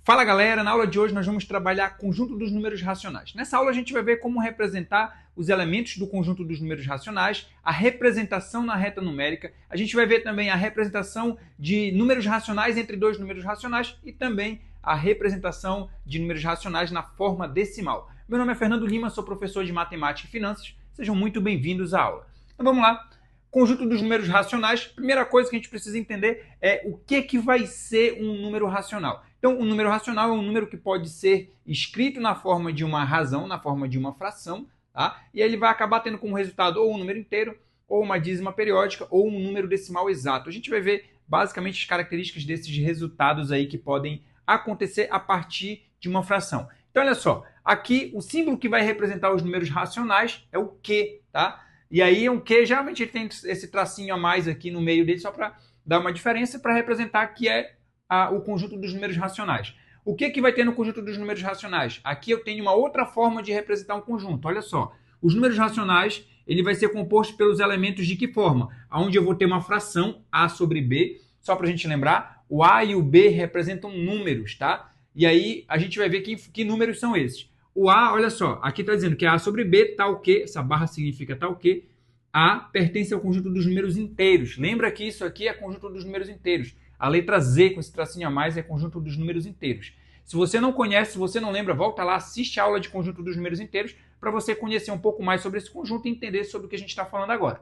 Fala galera, na aula de hoje nós vamos trabalhar conjunto dos números racionais. Nessa aula a gente vai ver como representar os elementos do conjunto dos números racionais, a representação na reta numérica, a gente vai ver também a representação de números racionais entre dois números racionais e também a representação de números racionais na forma decimal. Meu nome é Fernando Lima, sou professor de Matemática e Finanças, sejam muito bem-vindos à aula. Então vamos lá. Conjunto dos números racionais, primeira coisa que a gente precisa entender é o que vai ser um número racional. Então, um número racional é um número que pode ser escrito na forma de uma razão, na forma de uma fração, tá? E ele vai acabar tendo como resultado ou um número inteiro, ou uma dízima periódica, ou um número decimal exato. A gente vai ver basicamente as características desses resultados aí que podem acontecer a partir de uma fração. Então, olha só, aqui o símbolo que vai representar os números racionais é o Q, tá? E aí um Q, geralmente ele tem esse tracinho a mais aqui no meio dele, só para dar uma diferença, para representar que é o conjunto dos números racionais. O que vai ter no conjunto dos números racionais? Aqui eu tenho uma outra forma de representar um conjunto. Olha só, os números racionais ele vai ser composto pelos elementos de que forma? Onde eu vou ter uma fração, A sobre B, só para a gente lembrar, o A e o B representam números, tá? E aí a gente vai ver que números são esses. O A, olha só, aqui está dizendo que A sobre B, tal que, essa barra significa tal que, A pertence ao conjunto dos números inteiros. Lembra que isso aqui é conjunto dos números inteiros. A letra Z, com esse tracinho a mais, é conjunto dos números inteiros. Se você não conhece, se você não lembra, volta lá, assiste a aula de conjunto dos números inteiros para você conhecer um pouco mais sobre esse conjunto e entender sobre o que a gente está falando agora.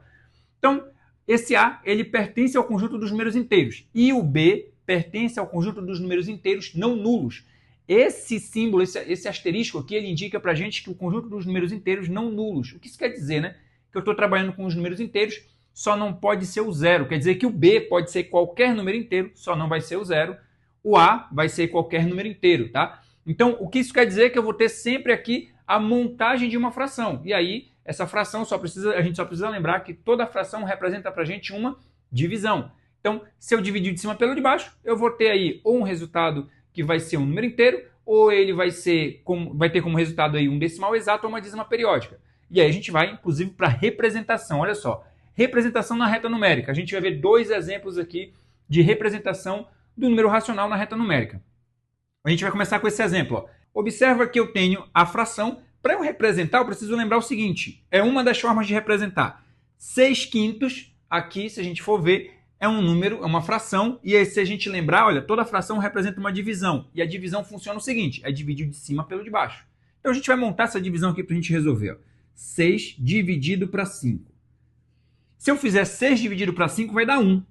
Então, esse A, ele pertence ao conjunto dos números inteiros. E o B pertence ao conjunto dos números inteiros não nulos. Esse símbolo, esse asterisco aqui, ele indica para a gente que o conjunto dos números inteiros não nulos. O que isso quer dizer, né? Que eu estou trabalhando com os números inteiros, só não pode ser o zero. Quer dizer que o B pode ser qualquer número inteiro, só não vai ser o zero. O A vai ser qualquer número inteiro, tá? Então, o que isso quer dizer é que eu vou ter sempre aqui a montagem de uma fração. E aí, essa fração a gente só precisa lembrar que toda fração representa para a gente uma divisão. Então, se eu dividir de cima pelo de baixo, eu vou ter aí ou um resultado que vai ser um número inteiro, ou ele vai ter como resultado aí um decimal exato ou uma dízima periódica. E aí a gente vai, inclusive, para representação. Olha só, representação na reta numérica. A gente vai ver dois exemplos aqui de representação do número racional na reta numérica. A gente vai começar com esse exemplo. Ó. Observa que eu tenho a fração. Para eu representar, eu preciso lembrar o seguinte. É uma das formas de representar. 6/5, aqui, se a gente for ver, é um número, é uma fração. E aí, se a gente lembrar, olha, toda fração representa uma divisão. E a divisão funciona o seguinte. É dividir de cima pelo de baixo. Então, a gente vai montar essa divisão aqui para a gente resolver. Ó. 6 dividido para 5. Se eu fizer 6 dividido para 5, vai dar 1.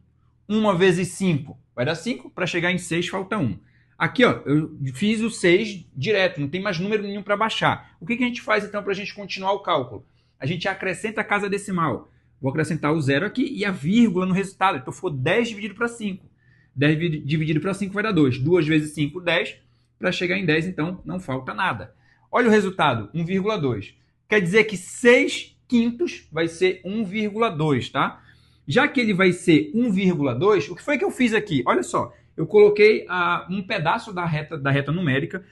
1 vezes 5 vai dar 5. Para chegar em 6, falta 1. Aqui, ó, eu fiz o 6 direto, não tem mais número nenhum para baixar. O que a gente faz, então, para a gente continuar o cálculo? A gente acrescenta a casa decimal. Vou acrescentar o 0 aqui e a vírgula no resultado. Então, ficou 10 dividido para 5. 10 dividido para 5 vai dar 2. 2 vezes 5, 10. Para chegar em 10, então, não falta nada. Olha o resultado, 1,2. Quer dizer que 6/5 vai ser 1,2, tá? Já que ele vai ser 1,2, o que foi que eu fiz aqui? Olha só, eu coloquei um pedaço da reta numérica,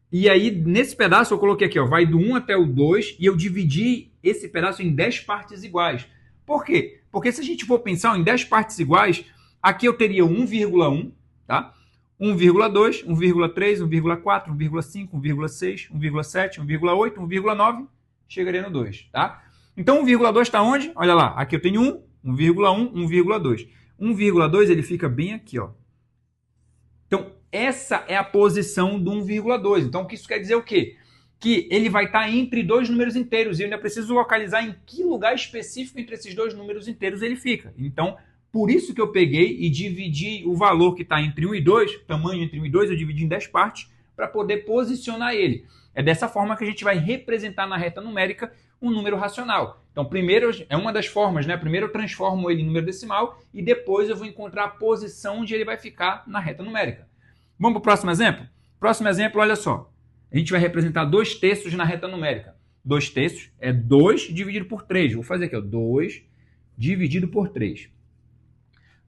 e aí nesse pedaço eu coloquei aqui, ó, vai do 1 até o 2, e eu dividi esse pedaço em 10 partes iguais. Por quê? Porque se a gente for pensar em 10 partes iguais, aqui eu teria 1,1, tá? 1,2, 1,3, 1,4, 1,5, 1,6, 1,7, 1,8, 1,9, chegaria no 2, tá? Então, 1,2 está onde? Olha lá, aqui eu tenho 1, 1,1, 1,2. 1,2 ele fica bem aqui, ó. Então, essa é a posição do 1,2. Então, o que isso quer dizer o quê? Que ele vai estar entre dois números inteiros e eu ainda preciso localizar em que lugar específico entre esses dois números inteiros ele fica. Então, por isso que eu peguei e dividi o valor que está entre 1 e 2, o tamanho entre 1 e 2, eu dividi em 10 partes para poder posicionar ele. É dessa forma que a gente vai representar na reta numérica um número racional. Então, primeiro, é uma das formas, né? Primeiro eu transformo ele em número decimal e depois eu vou encontrar a posição onde ele vai ficar na reta numérica. Vamos para o próximo exemplo? Próximo exemplo, olha só. A gente vai representar 2/3 na reta numérica. 2/3 é 2 dividido por 3. Vou fazer aqui, ó, 2 dividido por 3.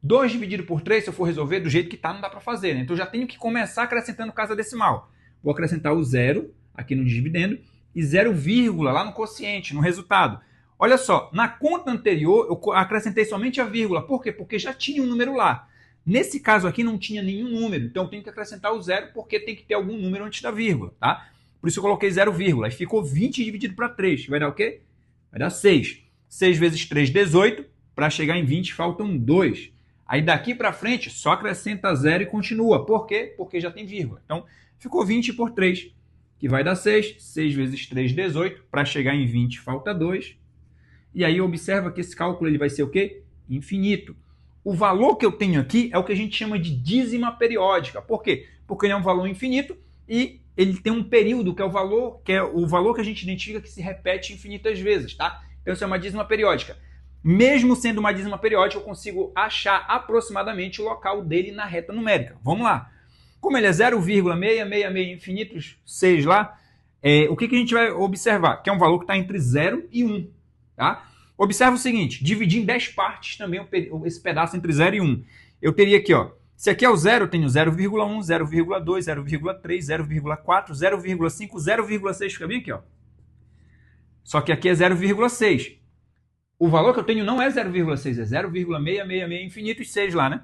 2 dividido por 3, se eu for resolver do jeito que está, não dá para fazer, né? Então, eu já tenho que começar acrescentando casa decimal. Vou acrescentar o 0 aqui no dividendo e 0, lá no quociente, no resultado. Olha só, na conta anterior eu acrescentei somente a vírgula. Por quê? Porque já tinha um número lá. Nesse caso aqui não tinha nenhum número, então eu tenho que acrescentar o zero porque tem que ter algum número antes da vírgula, tá? Por isso eu coloquei 0, e ficou 20 dividido para 3, vai dar o quê? Vai dar 6. 6 vezes 3, 18. Para chegar em 20 faltam 2. Aí daqui para frente só acrescenta 0 e continua. Por quê? Porque já tem vírgula. Então ficou 20 por 3, que vai dar 6. 6 vezes 3, 18. Para chegar em 20 falta 2. E aí observa que esse cálculo ele vai ser o quê? Infinito. O valor que eu tenho aqui é o que a gente chama de dízima periódica. Por quê? Porque ele é um valor infinito e ele tem um período que é o valor que a gente identifica que se repete infinitas vezes, tá? Então isso é uma dízima periódica. Mesmo sendo uma dízima periódica, eu consigo achar aproximadamente o local dele na reta numérica. Vamos lá. Como ele é 0,666 infinitos 6 lá, o que a gente vai observar? Que é um valor que está entre 0 e 1, tá? Observa o seguinte, dividir em 10 partes também esse pedaço entre 0 e 1. Eu teria aqui, ó, se aqui é o 0, eu tenho 0,1, 0,2, 0,3, 0,4, 0,5, 0,6, fica bem aqui, ó. Só que aqui é 0,6. O valor que eu tenho não é 0,6, é 0,666 infinitos 6 lá, né?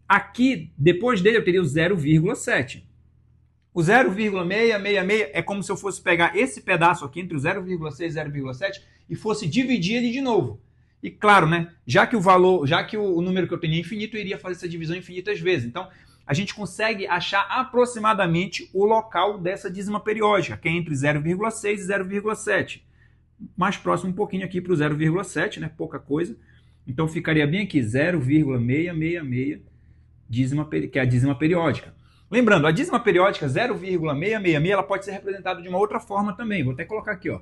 Aqui, depois dele, eu teria o 0,7. O 0,666 é como se eu fosse pegar esse pedaço aqui entre o 0,6 e 0,7 e fosse dividir ele de novo. E claro, né, já que o número que eu tenho é infinito, eu iria fazer essa divisão infinitas vezes. Então, a gente consegue achar aproximadamente o local dessa dízima periódica, que é entre 0,6 e 0,7. Mais próximo um pouquinho aqui para o 0,7, né, pouca coisa. Então, ficaria bem aqui, 0,666, que é a dízima periódica. Lembrando, a dízima periódica 0,666, ela pode ser representada de uma outra forma também. Vou até colocar aqui, ó.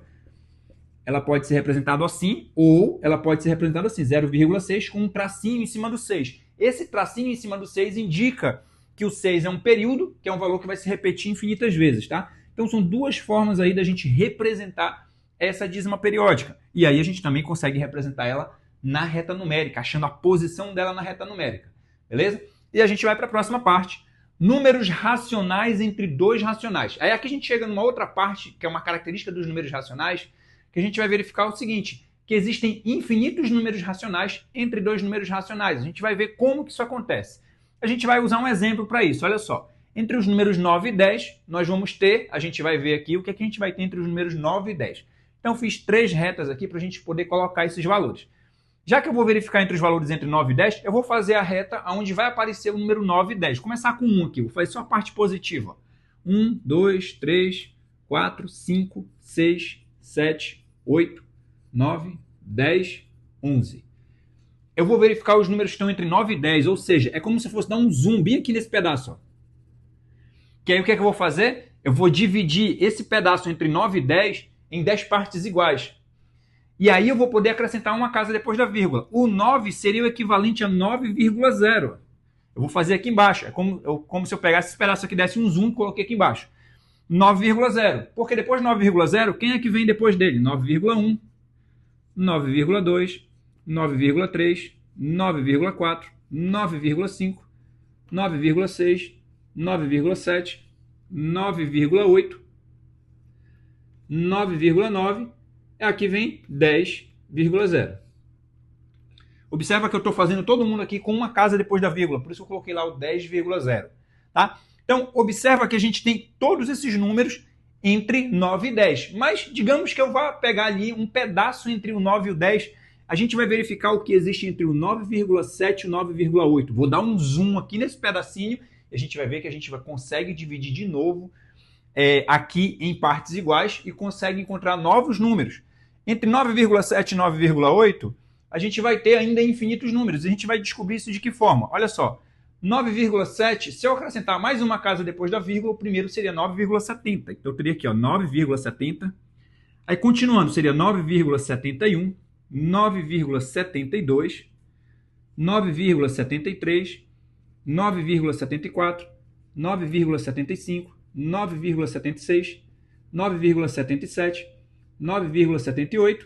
Ela pode ser representada assim, ou ela pode ser representada assim, 0,6 com um tracinho em cima do 6. Esse tracinho em cima do 6 indica que o 6 é um período, que é um valor que vai se repetir infinitas vezes, tá? Então são duas formas aí da gente representar essa dízima periódica. E aí a gente também consegue representar ela na reta numérica, achando a posição dela na reta numérica, beleza? E a gente vai para a próxima parte. Números racionais entre dois racionais. Aí aqui a gente chega numa outra parte, que é uma característica dos números racionais, que a gente vai verificar o seguinte, que existem infinitos números racionais entre dois números racionais. A gente vai ver como que isso acontece. A gente vai usar um exemplo para isso, olha só. Entre os números 9 e 10, nós vamos ter, a gente vai ver aqui o que, é que a gente vai ter entre os números 9 e 10. Então, fiz 3 retas aqui para a gente poder colocar esses valores. Já que eu vou verificar entre os valores entre 9 e 10, eu vou fazer a reta onde vai aparecer o número 9 e 10. Vou começar com 1 aqui, vou fazer só a parte positiva. 1, 2, 3, 4, 5, 6, 7, 8, 9, 10, 11. Eu vou verificar os números que estão entre 9 e 10, ou seja, é como se fosse dar um zoom bem aqui nesse pedaço. Ó. Que aí o que é que eu vou fazer? Eu vou dividir esse pedaço entre 9 e 10 em 10 partes iguais. E aí eu vou poder acrescentar uma casa depois da vírgula. O 9 seria o equivalente a 9,0. Eu vou fazer aqui embaixo. É como se eu pegasse esse pedaço aqui, desse um zoom e coloquei aqui embaixo. 9,0. Porque depois de 9,0, quem é que vem depois dele? 9,1, 9,2, 9,3, 9,4, 9,5, 9,6, 9,7, 9,8, 9,9. Aqui vem 10,0. Observa que eu estou fazendo todo mundo aqui com uma casa depois da vírgula. Por isso eu coloquei lá o 10,0. Tá? Então, observa que a gente tem todos esses números entre 9 e 10. Mas, digamos que eu vá pegar ali um pedaço entre o 9 e o 10. A gente vai verificar o que existe entre o 9,7 e o 9,8. Vou dar um zoom aqui nesse pedacinho e a gente vai ver que a gente consegue dividir de novo aqui em partes iguais e consegue encontrar novos números. Entre 9,7 e 9,8, a gente vai ter ainda infinitos números. A gente vai descobrir isso de que forma? Olha só, 9,7, se eu acrescentar mais uma casa depois da vírgula, o primeiro seria 9,70. Então eu teria aqui ó, 9,70. Aí continuando, seria 9,71, 9,72, 9,73, 9,74, 9,75, 9,76, 9,77, 9,78,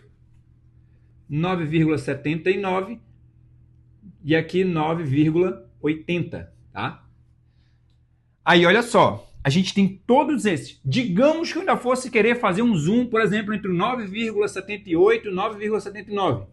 9,79 e aqui 9,80, tá? Aí, olha só, a gente tem todos esses. Digamos que eu ainda fosse querer fazer um zoom, por exemplo, entre o 9,78 e 9,79.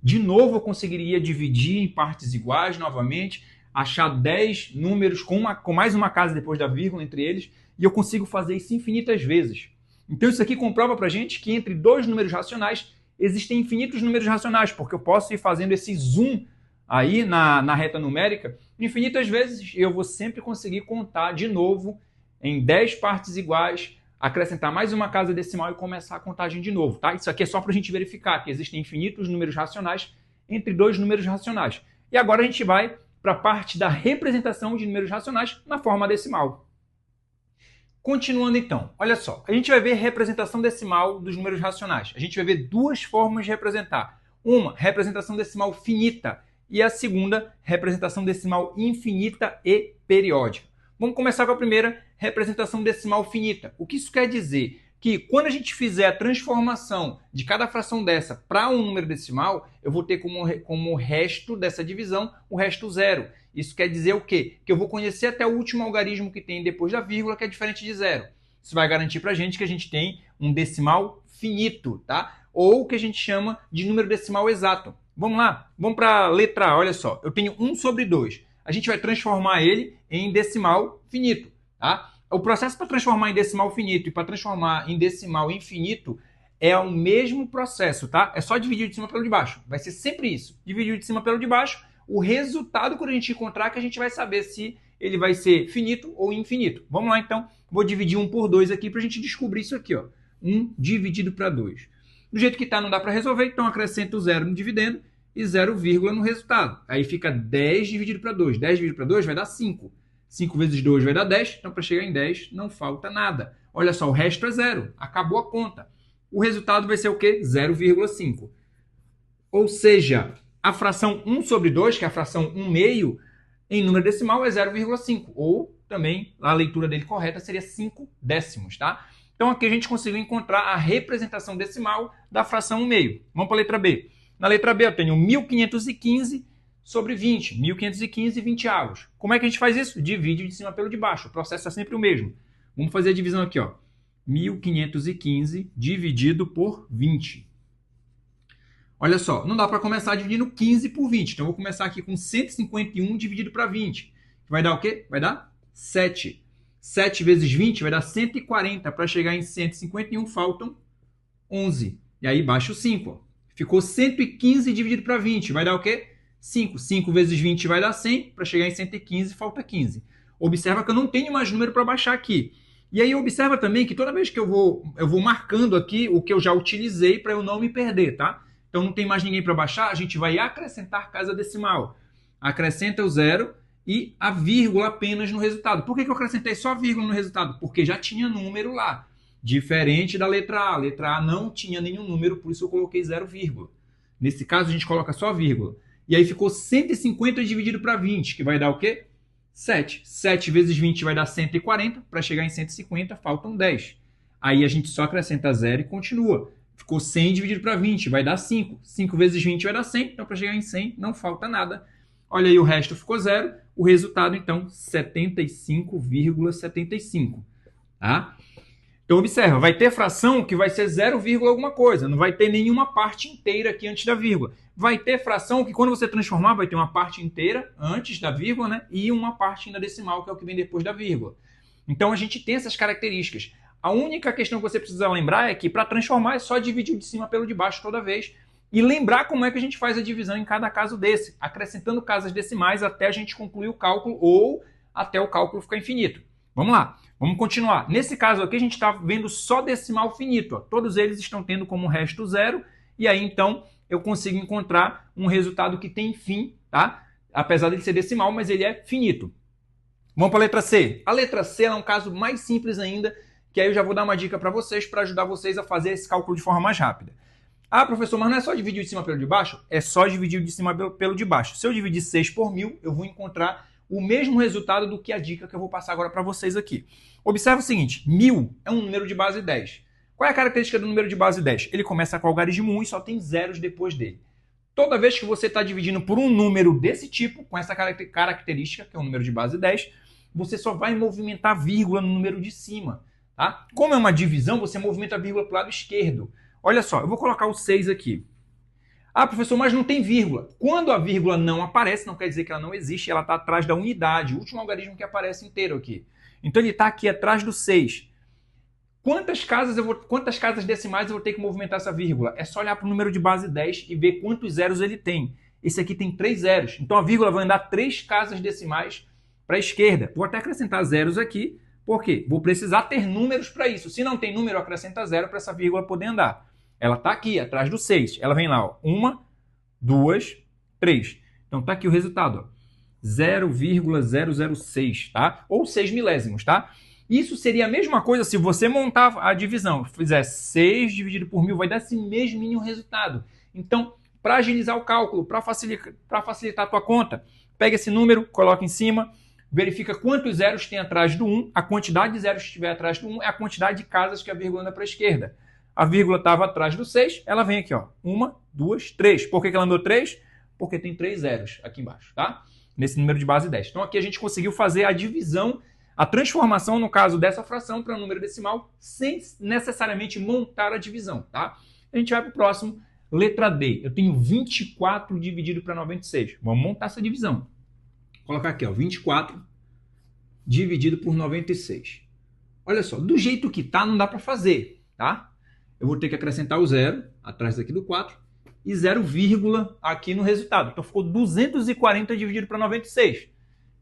De novo, eu conseguiria dividir em partes iguais novamente. achar 10 números com mais uma casa depois da vírgula entre eles, e eu consigo fazer isso infinitas vezes. Então isso aqui comprova para a gente que entre dois números racionais existem infinitos números racionais, porque eu posso ir fazendo esse zoom aí na reta numérica infinitas vezes, e eu vou sempre conseguir contar de novo em 10 partes iguais, acrescentar mais uma casa decimal e começar a contagem de novo, tá? Isso aqui é só para a gente verificar que existem infinitos números racionais entre dois números racionais. E agora a gente vai para a parte da representação de números racionais na forma decimal. Continuando então, olha só, a gente vai ver representação decimal dos números racionais. A gente vai ver duas formas de representar. Uma, representação decimal finita, e a segunda, representação decimal infinita e periódica. Vamos começar com a primeira, representação decimal finita. O que isso quer dizer? Que quando a gente fizer a transformação de cada fração dessa para um número decimal, eu vou ter como resto dessa divisão o resto zero. Isso quer dizer o quê? Que eu vou conhecer até o último algarismo que tem depois da vírgula, que é diferente de zero. Isso vai garantir para a gente que a gente tem um decimal finito, tá? Ou o que a gente chama de número decimal exato. Vamos lá, vamos para a letra A, olha só. Eu tenho 1 sobre 2. A gente vai transformar ele em decimal finito, tá? O processo para transformar em decimal finito e para transformar em decimal infinito é o mesmo processo, tá? É só dividir de cima pelo de baixo. Vai ser sempre isso. Dividir de cima pelo de baixo, o resultado quando a gente encontrar que a gente vai saber se ele vai ser finito ou infinito. Vamos lá então, vou dividir 1 por 2 aqui para a gente descobrir isso aqui, ó. 1 dividido para 2. Do jeito que está não dá para resolver, então acrescento 0 no dividendo e 0, no resultado. Aí fica 10 dividido para 2. 10 dividido para 2 vai dar 5. 5 vezes 2 vai dar 10, então para chegar em 10 não falta nada. Olha só, o resto é 0, acabou a conta. O resultado vai ser o quê? 0,5. Ou seja, a fração 1 sobre 2, que é a fração 1 meio, em número decimal é 0,5. Ou também a leitura dele correta seria 5 décimos, tá? Então aqui a gente conseguiu encontrar a representação decimal da fração 1 meio. Vamos para a letra B. Na letra B eu tenho 1515 sobre 20. 1515 20avos. Como é que a gente faz isso? Divide de cima pelo de baixo. O processo é sempre o mesmo. Vamos fazer a divisão aqui, ó. 1515 dividido por 20. Olha só, não dá para começar dividindo 15 por 20. Então eu vou começar aqui com 151 dividido para 20. Vai dar o quê? Vai dar 7. 7 vezes 20 vai dar 140. Para chegar em 151 faltam 11. E aí baixa o 5. Ó. Ficou 115 dividido para 20. Vai dar o quê? 5. 5 vezes 20 vai dar 100. Para chegar em 115 falta 15. Observa que eu não tenho mais número para baixar aqui. E aí observa também que toda vez que eu vou marcando aqui o que eu já utilizei para eu não me perder, tá? Então não tem mais ninguém para baixar, a gente vai acrescentar casa decimal. Acrescenta o 0 e a vírgula apenas no resultado. Por que eu acrescentei só a vírgula no resultado? Porque já tinha número lá. Diferente da letra A. A letra A não tinha nenhum número, por isso eu coloquei 0, Nesse caso a gente coloca só a vírgula. E aí ficou 150 dividido para 20, que vai dar o quê? 7. 7 vezes 20 vai dar 140. Para chegar em 150 faltam 10. Aí a gente só acrescenta 0 e continua. Ficou 100 dividido para 20, vai dar 5. 5 vezes 20 vai dar 100, então para chegar em 100 não falta nada. Olha aí, o resto ficou 0. O resultado, então, 75,75. Tá? Então, observa, vai ter fração que vai ser 0, alguma coisa. Não vai ter nenhuma parte inteira aqui antes da vírgula. Vai ter fração que, quando você transformar, vai ter uma parte inteira antes da vírgula, né? E uma parte ainda decimal, que é o que vem depois da vírgula. Então, a gente tem essas características. A única questão que você precisa lembrar é que, para transformar, é só dividir o de cima pelo de baixo toda vez. E lembrar como é que a gente faz a divisão em cada caso desse, acrescentando casas decimais até a gente concluir o cálculo ou até o cálculo ficar infinito. Vamos lá, vamos continuar. Nesse caso aqui, a gente está vendo só decimal finito. Ó. Todos eles estão tendo como resto 0. E aí, então, eu consigo encontrar um resultado que tem fim, tá? Apesar de ele ser decimal, mas ele é finito. Vamos para a letra C. A letra C é um caso mais simples ainda, que aí eu já vou dar uma dica para vocês, para ajudar vocês a fazer esse cálculo de forma mais rápida. Ah, professor, mas não é só dividir de cima pelo de baixo? É só dividir de cima pelo de baixo. Se eu dividir 6 por 1000, eu vou encontrar o mesmo resultado do que a dica que eu vou passar agora para vocês aqui. Observe o seguinte, 1000 é um número de base 10. Qual é a característica do número de base 10? Ele começa com o algarismo 1 e só tem zeros depois dele. Toda vez que você está dividindo por um número desse tipo, com essa característica, que é o número de base 10, você só vai movimentar a vírgula no número de cima. Tá? Como é uma divisão, você movimenta a vírgula para o lado esquerdo. Olha só, eu vou colocar o 6 aqui. Ah, professor, mas não tem vírgula. Quando a vírgula não aparece, não quer dizer que ela não existe, ela está atrás da unidade, o último algarismo que aparece inteiro aqui. Então ele está aqui atrás do 6. Quantas casas decimais eu vou ter que movimentar essa vírgula? É só olhar para o número de base 10 e ver quantos zeros ele tem. Esse aqui tem 3 zeros. Então a vírgula vai andar 3 casas decimais para a esquerda. Vou até acrescentar zeros aqui. Por quê? Vou precisar ter números para isso. Se não tem número, acrescenta zero para essa vírgula poder andar. Ela está aqui, atrás do 6. Ela vem lá, ó. 1, 2, 3. Então está aqui o resultado, 0,006, tá? Ou 6 milésimos, tá? Isso seria a mesma coisa se você montar a divisão. Fizer 6 dividido por 1000, vai dar esse mesmo resultado. Então, para agilizar o cálculo, para facilitar a tua conta, pega esse número, coloca em cima, verifica quantos zeros tem atrás do 1. A quantidade de zeros que estiver atrás do 1 é a quantidade de casas que a vírgula anda para a esquerda. A vírgula estava atrás do 6, ela vem aqui, ó. 1, 2, 3. Por que ela andou 3? Porque tem 3 zeros aqui embaixo, tá? Nesse número de base 10. Então aqui a gente conseguiu fazer a divisão, a transformação, no caso dessa fração, para número decimal, sem necessariamente montar a divisão, tá? A gente vai para o próximo, letra D. Eu tenho 24 dividido para 96. Vamos montar essa divisão. Vou colocar aqui, ó, 24 dividido por 96. Olha só, do jeito que tá, não dá para fazer, tá? Eu vou ter que acrescentar o 0 atrás daqui do 4 e 0, aqui no resultado. Então ficou 240 dividido para 96.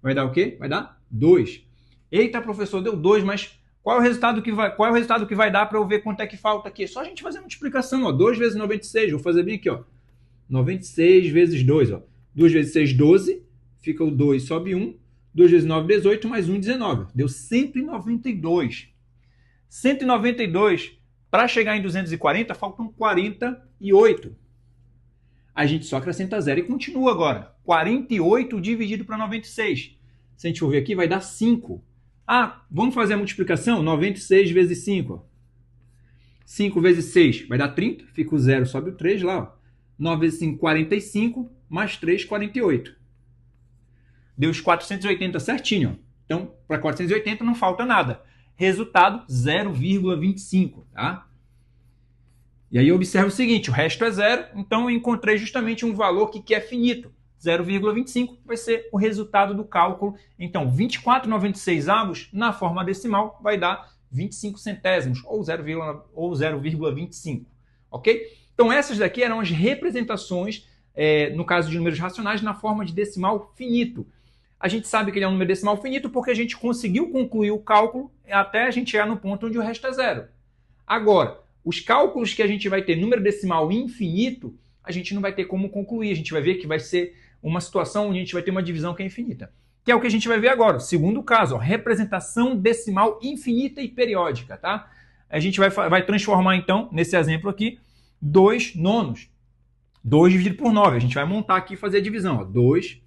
Vai dar o quê? Vai dar 2. Eita, professor, deu 2, mas qual é o resultado que vai dar para eu ver quanto é que falta aqui? É só a gente fazer a multiplicação, ó. 2 vezes 96, vou fazer bem aqui, ó. 96 vezes 2, ó. 2 vezes 6, 12, fica o 2, sobe 1. 2 vezes 9, 18, mais 1, 19. Deu 192. 192, para chegar em 240, faltam 48. A gente só acrescenta 0 e continua agora. 48 dividido para 96. Se a gente for ver aqui, vai dar 5. Ah, vamos fazer a multiplicação? 96 vezes 5. Ó. 5 vezes 6 vai dar 30. Fica o 0, sobe o 3 lá. Ó. 9 vezes 5, 45. Mais 3, 48. Deu os 480 certinho. Ó. Então, para 480 não falta nada. Resultado, 0,25. Tá? E aí observa o seguinte, o resto é 0. Então eu encontrei justamente um valor que é finito. 0,25 vai ser o resultado do cálculo. Então, 24,96 na forma decimal vai dar 25 centésimos, ou 0,25. Ok? Então, essas daqui eram as representações, no caso de números racionais, na forma de decimal finito. A gente sabe que ele é um número decimal finito porque a gente conseguiu concluir o cálculo até a gente chegar no ponto onde o resto é 0. Agora, os cálculos que a gente vai ter número decimal infinito, a gente não vai ter como concluir. A gente vai ver que vai ser uma situação onde a gente vai ter uma divisão que é infinita. Que é o que a gente vai ver agora. Segundo caso, ó, representação decimal infinita e periódica. Tá? A gente vai transformar, então, nesse exemplo aqui, 2 nonos. 2 dividido por 9. A gente vai montar aqui e fazer a divisão. Ó, 2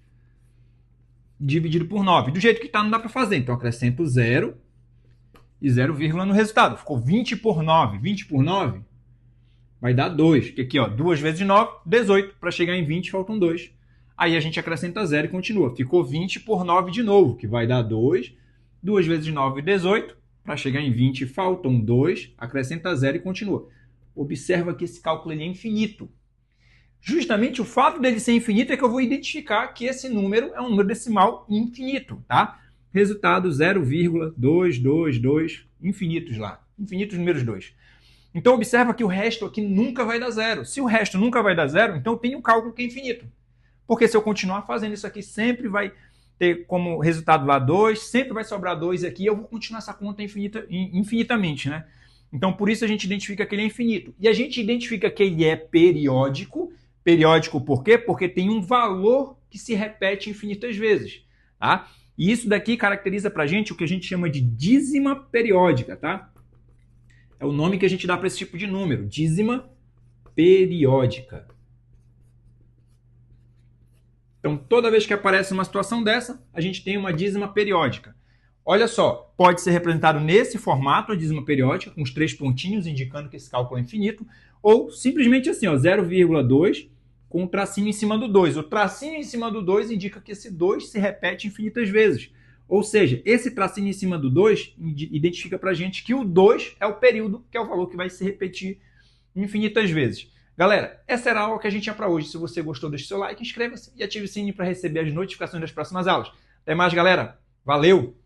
dividido por 9. Do jeito que está, não dá para fazer. Então, acrescento 0 e 0, no resultado. Ficou 20 por 9. 20 por 9 vai dar 2. Porque aqui, ó, 2 vezes 9, 18. Para chegar em 20, faltam 2. Aí a gente acrescenta 0 e continua. Ficou 20 por 9 de novo, que vai dar 2. 2 vezes 9, 18. Para chegar em 20, faltam 2. Acrescenta 0 e continua. Observa que esse cálculo ele é infinito. Justamente o fato dele ser infinito é que eu vou identificar que esse número é um número decimal infinito, tá? Resultado 0,222, infinitos lá. Infinitos números 2. Então observa que o resto aqui nunca vai dar 0. Se o resto nunca vai dar 0, então tem um cálculo que é infinito. Porque se eu continuar fazendo isso aqui, sempre vai ter como resultado lá 2, sempre vai sobrar 2 aqui, eu vou continuar essa conta infinitamente, né? Então por isso a gente identifica que ele é infinito. E a gente identifica que ele é periódico. Periódico por quê? Porque tem um valor que se repete infinitas vezes, tá? E isso daqui caracteriza pra gente o que a gente chama de dízima periódica, tá? É o nome que a gente dá para esse tipo de número, dízima periódica. Então, toda vez que aparece uma situação dessa, a gente tem uma dízima periódica. Olha só, pode ser representado nesse formato, a dízima periódica, com os 3 pontinhos indicando que esse cálculo é infinito, ou simplesmente assim, ó, 0,2 com um tracinho em cima do 2. O tracinho em cima do 2 indica que esse 2 se repete infinitas vezes. Ou seja, esse tracinho em cima do 2 identifica para a gente que o 2 é o período, que é o valor que vai se repetir infinitas vezes. Galera, essa era a aula que a gente tinha para hoje. Se você gostou, deixe seu like, inscreva-se e ative o sininho para receber as notificações das próximas aulas. Até mais, galera. Valeu!